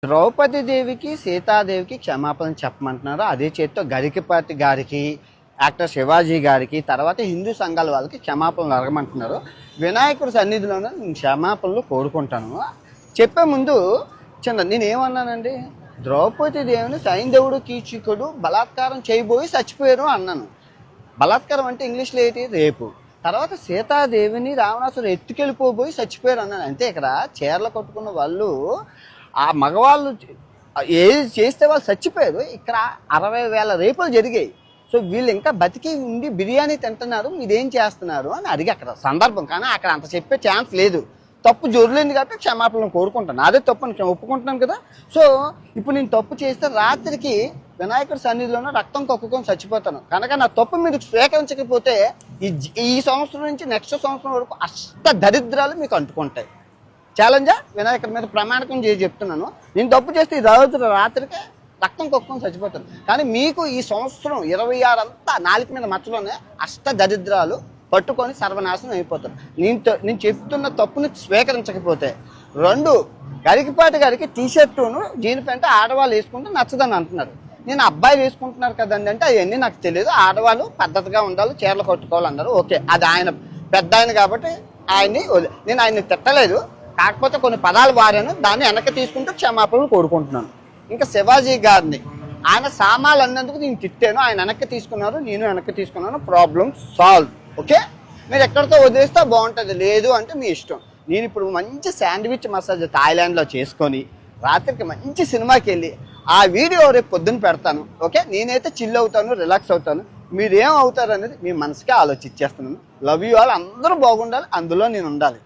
ద్రౌపది దేవికి సీతాదేవికి క్షమాపణ చెప్పమంటున్నారు. అదే చేత్తో గరికపాటి గారికి, యాక్టర్ శివాజీ గారికి, తర్వాత హిందూ సంఘాల వాళ్ళకి క్షమాపణలు అడగమంటున్నారు. వినాయకుడి సన్నిధిలోనే నేను క్షమాపణలు కోరుకుంటాను. చెప్పే ముందు నేనేమన్నానండి, ద్రౌపది దేవిని సైంధవుడు కీచకుడు బలాత్కారం చేయబోయి చచ్చిపోయారు అన్నాను. బలాత్కారం అంటే ఇంగ్లీష్లో ఏంటి, రేపు. తర్వాత సీతాదేవిని రావణాసురుడు ఎత్తుకెళ్ళిపోబోయి చచ్చిపోయారు అన్నాను. అంతే. ఇక్కడ చీరలు కట్టుకున్న వాళ్ళు, ఆ మగవాళ్ళు ఏది చేస్తే వాళ్ళు చచ్చిపోయారు. ఇక్కడ 60,000 రేపులు జరిగాయి. సో వీళ్ళు ఇంకా బతికి ఉండి బిర్యానీ తింటున్నారు, మీరేం చేస్తున్నారు అని అడిగి అక్కడ సందర్భం. కానీ అక్కడ అంత చెప్పే ఛాన్స్ లేదు. తప్పు జొరలేదు కాబట్టి క్షమాపణలు కోరుకుంటాను. అదే తప్పు అని ఒప్పుకుంటున్నాను కదా. సో ఇప్పుడు నేను తప్పు చేస్తే రాత్రికి వినాయకుడి సన్నిధిలోనే రక్తం కక్కుకొని చచ్చిపోతాను. కనుక నా తప్పు మీరు స్వీకరించకపోతే ఈ సంవత్సరం నుంచి నెక్స్ట్ సంవత్సరం వరకు అష్ట దరిద్రాలు మీకు అంటుకుంటాయి. ఛాలెంజా వినాయకుడి మీద ప్రమాణకం చేసి చెప్తున్నాను. నేను తప్పు చేస్తే ఈ రోజు రాత్రికి రక్తం కక్కుకొని చచ్చిపోతాను. కానీ మీకు ఈ సంవత్సరం 26 అంతా నాలుగు మీద మచ్చలోనే అష్ట దరిద్రాలు పట్టుకొని సర్వనాశనం అయిపోతారు. నేను చెప్తున్న తప్పుని స్వీకరించకపోతే. 2, గరికపాటి గారికి టీషర్టును జీన్ ప్యాంట్ ఆడవాళ్ళు వేసుకుంటే నచ్చదని అంటున్నారు. నేను అబ్బాయి వేసుకుంటున్నారు కదండి అంటే అవన్నీ నాకు తెలియదు. ఆడవాళ్ళు పద్ధతిగా ఉండాలి, చీరలు కట్టుకోవాలన్నారు. ఓకే, అది ఆయన పెద్ద ఆయన కాబట్టి నేను ఆయన్ని తిట్టలేదు. కాకపోతే కొన్ని పదాలు వారాను, దాన్ని వెనక్కి తీసుకుంటూ క్షమాపణలు కోరుకుంటున్నాను. ఇంకా శివాజీ గారిని ఆయన సామాన్లు అన్నందుకు నేను తిట్టాను, ఆయన వెనక్కి తీసుకున్నారు, నేను వెనక్కి తీసుకున్నాను. Problem solve. ఓకే, మీరు ఎక్కడితో వదిలేస్తే బాగుంటుంది, లేదు అంటే మీ ఇష్టం. నేను ఇప్పుడు మంచి శాండ్విచ్ మసాజ్ థాయిలాండ్లో చేసుకొని రాత్రికి మంచి సినిమాకి వెళ్ళి ఆ వీడియో రేపు పొద్దున్న పెడతాను. ఓకే, నేనైతే చిల్ అవుతాను, రిలాక్స్ అవుతాను. మీరేం అవుతారు అనేది మీ మనసుకే ఆలోచించేస్తున్నాను. Love you all. అందరూ బాగుండాలి, అందులో నేను ఉండాలి.